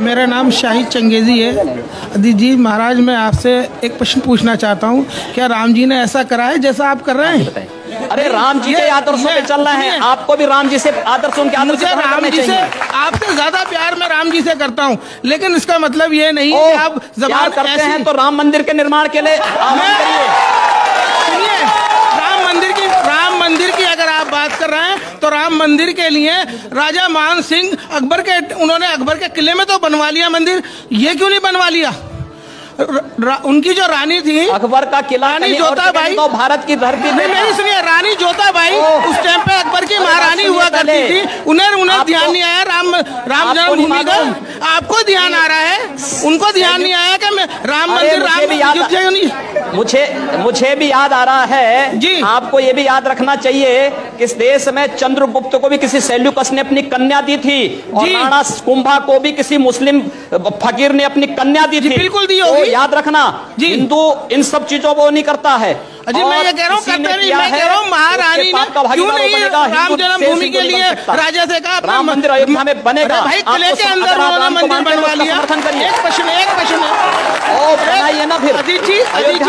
मेरा नाम शाहिद चंगेजी है। अदिति जी महाराज, मैं आपसे एक प्रश्न पूछना चाहता हूँ, क्या राम जी ने ऐसा करा है जैसा आप कर रहे हैं? अरे राम जी के आदर्शों पे चल रहे हैं, आपको भी राम जी से आदर्शों के आदर्श राम जी से आपसे ज्यादा प्यार मैं राम जी से करता हूँ, लेकिन इसका मतलब ये नहीं कि आप जबान करते हैं तो राम मंदिर के निर्माण के लिए सुनिए, राम मंदिर की अगर आप बात कर रहे हैं तो राम मंदिर के लिए राजा मान सिंह उन्होंने अकबर के किले में तो बनवा लिया मंदिर, ये क्यों नहीं बनवा लिया? उनकी जो रानी थी अकबर का किला, रानी जोताबाई, तो भारत की धरती में मेरी सुनिए, रानी जोताबाई उस टाइम पे अकबर की महारानी हुआ करती थी। उन्हें ध्यान नहीं आया राम जन्मभूमि का। आपको ध्यान आ रहा है, उनको ध्यान नहीं आया कि राम मंदिर मुझे भी याद आ रहा है जी। आपको ये भी याद रखना चाहिए कि इस देश में चंद्रगुप्त को भी किसी सेल्यूकस ने अपनी कन्या दी थी और राणा कुंभा को भी किसी मुस्लिम फकीर ने अपनी कन्या दी थी। बिल्कुल दी होगी, याद रखना। हिंदू इन सब चीजों को नहीं करता है। अजी मैं ये कह रहा हूँ, करते नहीं, मैं कह रहा हूँ महारानी ने क्यों नहीं राम जन्मभूमि के लिए राजा से कहा राम मंदिर अयोध्या में बनेगा? भाई किले के अंदर उन्होंने मंदिर बनवा लिया। एक प्रश्न बनाइए ना फिर। अदिति जी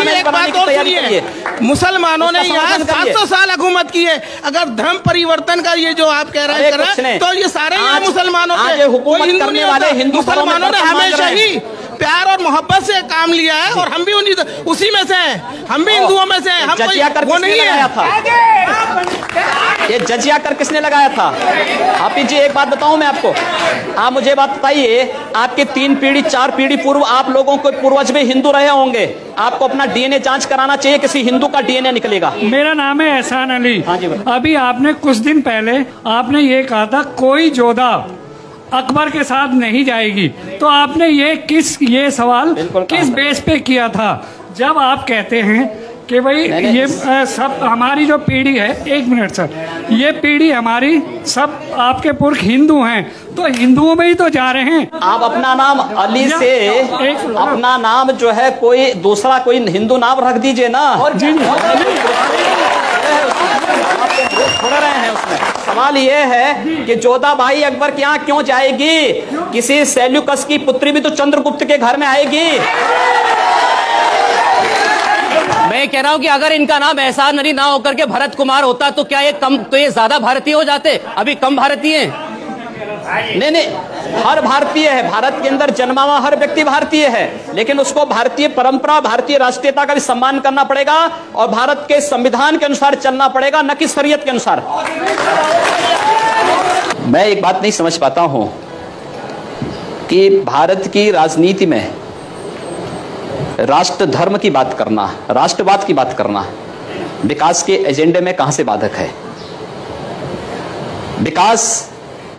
एक बात और सुनिए, मुसलमानों ने यहाँ 700 साल हुकूमत की है। अगर धर्म परिवर्तन का ये जो आप कह रहे हैं तो ये सारे यहाँ मुसलमानों के हुकूमत करने वाले हिंदू मुसलमानों ने हमेशा ही प्यार और मोहब्बत से काम लिया है और हम भी उसी में से हैं, हम भी हिंदुओं में से हैं। हम वो नहीं है था। ये जजिया कर किसने लगाया था? हाफिज जी एक बात बताऊं मैं आपको, आप मुझे बात बताइए, आपके 3 पीढ़ी 4 पीढ़ी पूर्व आप लोगों को पूर्वज भी हिंदू रहे होंगे, आपको अपना डीएनए जांच कराना चाहिए, किसी हिंदू का डीएनए निकलेगा। मेरा नाम है एहसान अली। हाँ जी। अभी आपने कुछ दिन पहले आपने ये कहा था कोई जोधा अकबर के साथ नहीं जाएगी, तो आपने ये सवाल किस बेस पे किया था? जब आप कहते हैं कि भाई ये सब हमारी जो पीढ़ी है, 1 मिनट सर, ये पीढ़ी हमारी सब आपके पुरख हिंदू हैं, तो हिंदुओं में ही तो जा रहे हैं। आप अपना नाम अली से अपना नाम जो है कोई दूसरा कोई हिंदू नाम रख दीजिए ना। छोड़ रहे हैं उसमें। सवाल ये है कि जोधाबाई अकबर के यहाँ क्यों जाएगी? किसी सेल्यूकस की पुत्री भी तो चंद्रगुप्त के घर में आएगी। मैं कह रहा हूं कि अगर इनका नाम एहसान अली ना होकर के भरत कुमार होता तो क्या ये ज्यादा भारतीय हो जाते? अभी कम भारतीय हैं। नहीं, हर भारतीय है, भारत के अंदर जन्मा हुआ हर व्यक्ति भारतीय है, लेकिन उसको भारतीय परंपरा, भारतीय राष्ट्रीयता का भी सम्मान करना पड़ेगा और भारत के संविधान के अनुसार चलना पड़ेगा, न कि शरीयत के अनुसार। मैं एक बात नहीं समझ पाता हूं कि भारत की राजनीति में राष्ट्र धर्म की बात करना, राष्ट्रवाद की बात करना विकास के एजेंडे में कहां से बाधक है? विकास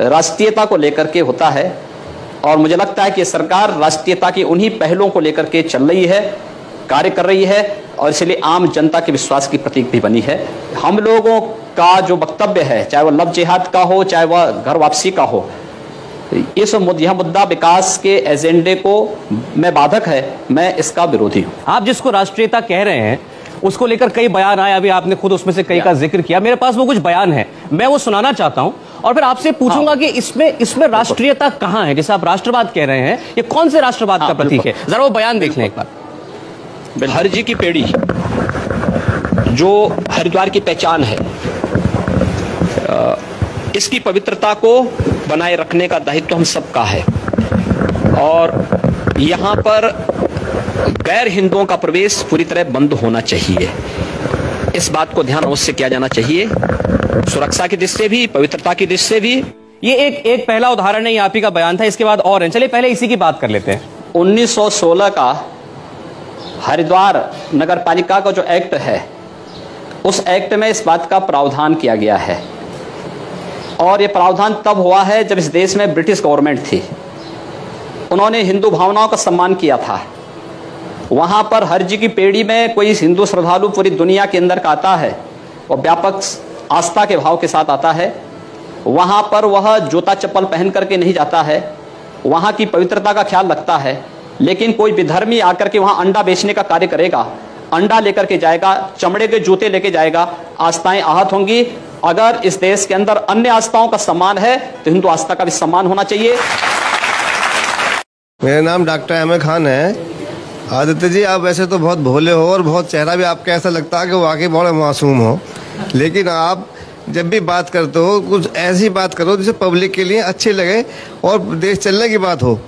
राष्ट्रीयता को लेकर के होता है और मुझे लगता है कि सरकार राष्ट्रीयता की उन्हीं पहलों को लेकर के चल रही है, कार्य कर रही है और इसलिए आम जनता के विश्वास की प्रतीक भी बनी है। हम लोगों का जो वक्तव्य है, चाहे वह लव जिहाद का हो, चाहे वह घर वापसी का हो, यह मुद्दा विकास के एजेंडे को में बाधक है, मैं इसका विरोधी हूं। आप जिसको राष्ट्रीयता कह रहे हैं उसको लेकर कई बयान आए, अभी आपने खुद उसमें से कई का जिक्र किया, मेरे पास वो कुछ बयान है, मैं वो सुनाना चाहता हूं और फिर आपसे पूछूंगा कि इसमें राष्ट्रीयता कहां है? जैसे आप राष्ट्रवाद कह रहे हैं, ये कौन से राष्ट्रवाद का प्रतीक है? जरा वो बयान देख लें एक बार। हरजी की पेड़ी जो हरिद्वार की पहचान है, इसकी पवित्रता को बनाए रखने का दायित्व हम सबका है और यहाँ पर गैर हिंदुओं का प्रवेश पूरी तरह बंद होना चाहिए। इस बात को ध्यान अवश्य किया जाना चाहिए, सुरक्षा की दृष्टि से भी, पवित्रता की दृष्टि से भी। ये एक पहला उदाहरण है, आप ही का बयान था, इसके बाद और है। चलिए पहले इसी की बात कर लेते हैं। 1916 का हरिद्वार नगर पालिका का जो एक्ट है, उस एक्ट में इस बात का प्रावधान किया गया है और यह प्रावधान तब हुआ है जब इस देश में ब्रिटिश गवर्नमेंट थी। उन्होंने हिंदू भावनाओं का सम्मान किया था। वहां पर हरजी की पेड़ी में कोई हिंदू श्रद्धालु पूरी दुनिया के अंदर का आता है और व्यापक आस्था के भाव के साथ आता है। वहां पर वह जूता चप्पल पहन करके नहीं जाता है, वहां की पवित्रता का ख्याल रखता है। लेकिन कोई विधर्मी आकर के वहां अंडा बेचने का कार्य करेगा, अंडा लेकर के जाएगा, चमड़े के जूते लेके जाएगा, आस्थाएं आहत होंगी। अगर इस देश के अंदर अन्य आस्थाओं का सम्मान है तो हिंदू आस्था का भी सम्मान होना चाहिए। मेरा नाम डॉक्टर अहमद खान है। आदित्य जी, आप वैसे तो बहुत भोले हो और बहुत चेहरा भी आपका ऐसा लगता है कि वाकई बहुत मासूम हो, लेकिन आप जब भी बात करते हो कुछ ऐसी बात करो जिसे पब्लिक के लिए अच्छी लगे और देश चलने की बात हो।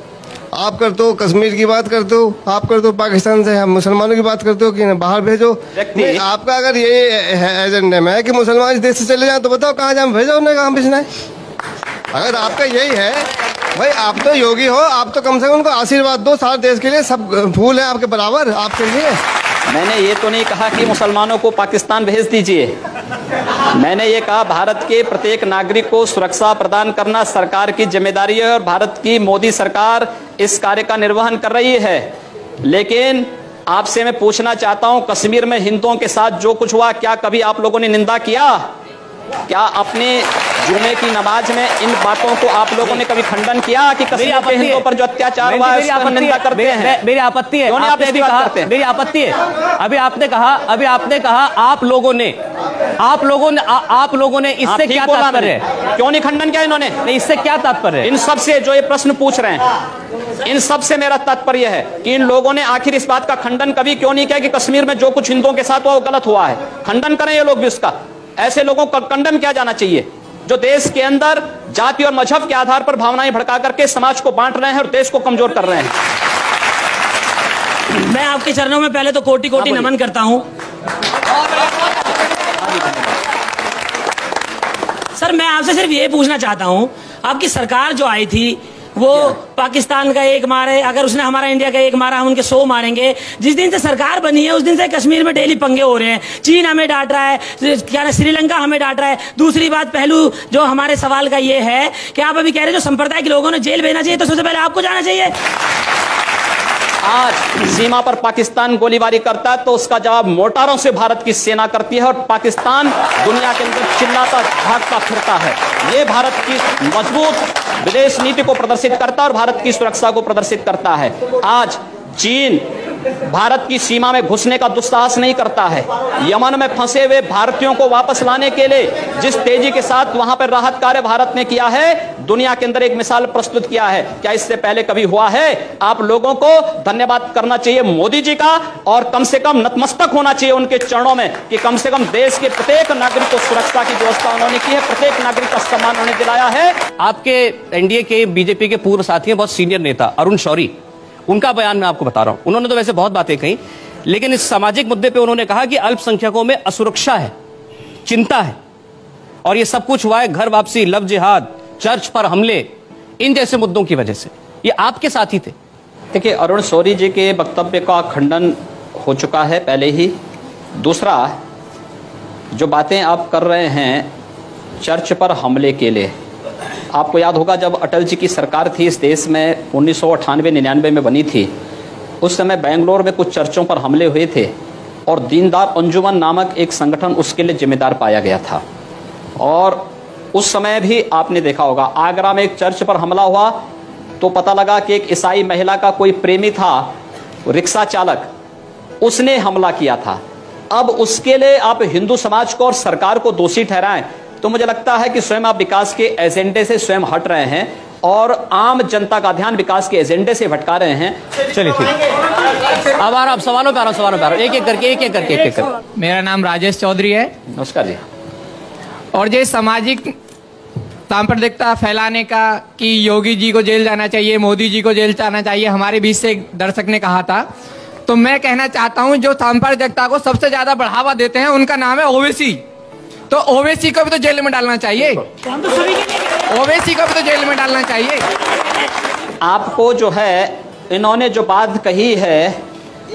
आप करते हो कश्मीर की बात करते हो, आप करते हो पाकिस्तान से हम मुसलमानों की बात करते हो कि बाहर भेजो। आपका अगर ये एजेंडा में है कि मुसलमान इस देश से चले जाए तो बताओ कहाँ जाए भेजो, उन्हें कहाँ भेजना है। अगर आपका यही है भाई, आप तो योगी हो, आप तो कम से कम उनको आशीर्वाद दो। सारे देश के लिए सब फूल है आपके बराबर, आपके लिए। मैंने ये तो नहीं कहा कि मुसलमानों को पाकिस्तान भेज दीजिए। मैंने ये कहा भारत के प्रत्येक नागरिक को सुरक्षा प्रदान करना सरकार की जिम्मेदारी है और भारत की मोदी सरकार इस कार्य का निर्वहन कर रही है। लेकिन आपसे मैं पूछना चाहता हूं, कश्मीर में हिंदुओं के साथ जो कुछ हुआ, क्या कभी आप लोगों ने निंदा किया? क्या अपने जुमे की नमाज में इन बातों को आप लोगों ने कभी खंडन किया कि कश्मीर के हिंदुओं पर जो अत्याचार हुआ है उसका निंदा करते हैं? मेरी आपत्ति है, आपने भी कहा, मेरी आपत्ति है। अभी आपने कहा आप लोगों ने इससे क्या तात्पर्य है? क्यों नहीं खंडन किया इन्होंने? नहीं, इससे क्या तात्पर्य है? इन सब से जो ये प्रश्न पूछ रहे हैं, इन सब से मेरा तात्पर्य है कि इन लोगों ने आखिर इस बात का खंडन कभी क्यों नहीं किया कि कश्मीर में जो कुछ हिंदुओं के साथ हुआ वो गलत हुआ है? खंडन करें ये लोग भी उसका। ऐसे लोगों को कंडम किया जाना चाहिए जो देश के अंदर जाति और मजहब के आधार पर भावनाएं भड़का करके समाज को बांट रहे हैं और देश को कमजोर कर रहे हैं। मैं आपके चरणों में पहले तो कोटि कोटि नमन करता हूं। सर, मैं आपसे सिर्फ ये पूछना चाहता हूं, आपकी सरकार जो आई थी वो पाकिस्तान का एक मारे, अगर उसने हमारा इंडिया का एक मारा हम उनके 100 मारेंगे। जिस दिन से सरकार बनी है उस दिन से कश्मीर में डेली पंगे हो रहे हैं। चीन हमें डांट रहा है, क्या ना श्रीलंका हमें डांट रहा है। दूसरी बात, पहलू जो हमारे सवाल का ये है कि आप अभी कह रहे हैं जो संप्रदाय के लोगों ने जेल भेजना चाहिए, तो सबसे पहले आपको जाना चाहिए। आज सीमा पर पाकिस्तान गोलीबारी करता है तो उसका जवाब मोटारों से भारत की सेना करती है और पाकिस्तान दुनिया के अंदर चिल्लाता भागता फिरता है। ये भारत की मजबूत विदेश नीति को प्रदर्शित करता है और भारत की सुरक्षा को प्रदर्शित करता है। आज चीन भारत की सीमा में घुसने का दुस्साहस नहीं करता है। यमन में फंसे हुए भारतीयों को वापस लाने के लिए जिस तेजी के साथ वहां पर राहत कार्य भारत ने किया है, दुनिया के अंदर एक मिसाल प्रस्तुत किया है। क्या इससे पहले कभी हुआ है? आप लोगों को धन्यवाद करना चाहिए मोदी जी का और कम से कम नतमस्तक होना चाहिए उनके चरणों में कि कम से कम देश के प्रत्येक नागरिक को सुरक्षा की व्यवस्था उन्होंने की है, प्रत्येक नागरिक का सम्मान उन्होंने दिलाया है। आपके एनडीए के बीजेपी के पूर्व साथी हैं, बहुत सीनियर नेता अरुण शौरी, उनका बयान मैं आपको बता रहा हूं। उन्होंने तो वैसे बहुत बातें कही, लेकिन इस सामाजिक मुद्दे पे उन्होंने कहा कि अल्पसंख्यकों में असुरक्षा है, चिंता है और ये सब कुछ हुआ है घर वापसी, लव जिहाद, चर्च पर हमले, इन जैसे मुद्दों की वजह से। ये आपके साथी थे। देखिए, अरुण शौरी जी के वक्तव्य का खंडन हो चुका है पहले ही। दूसरा, जो बातें आप कर रहे हैं चर्च पर हमले के लिए, आपको याद होगा जब अटल जी की सरकार थी इस देश में 1998-99 में बनी थी, उस समय बेंगलोर में कुछ चर्चों पर हमले हुए थे और दीनदार अंजुमन नामक एक संगठन उसके लिए जिम्मेदार पाया गया था। और उस समय भी आपने देखा होगा आगरा में एक चर्च पर हमला हुआ तो पता लगा कि एक ईसाई महिला का कोई प्रेमी था, रिक्शा चालक, उसने हमला किया था। अब उसके लिए आप हिंदू समाज को और सरकार को दोषी ठहराएं तो मुझे लगता है कि स्वयं आप विकास के एजेंडे से स्वयं हट रहे हैं और आम जनता का ध्यान विकास के एजेंडे से भटका रहे हैं। चलिए ठीक, अब आ रहा, आप सवालों पे आ रहा, एक एक करके। मेरा नाम राजेश चौधरी है। नमस्कार जी। और जो सामाजिक सांप्रदायिकता फैलाने का कि योगी जी को जेल जाना चाहिए, मोदी जी को जेल जाना चाहिए, हमारे बीच से एक दर्शक ने कहा था, तो मैं कहना चाहता हूं जो सांप्रदायिकता को सबसे ज्यादा बढ़ावा देते हैं उनका नाम है ओवैसी। तो ओवैसी को भी तो जेल में डालना चाहिए, ओवैसी को भी तो जेल में डालना चाहिए। आपको जो है इन्होंने जो बात कही है,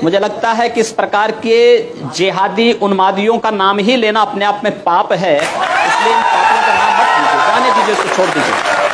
मुझे लगता है कि इस प्रकार के जिहादी उन्मादियों का नाम ही लेना अपने आप में पाप है, इसलिए इन पापों का नाम मत लीजिए, जाने दीजिए, इसको छोड़ दीजिए।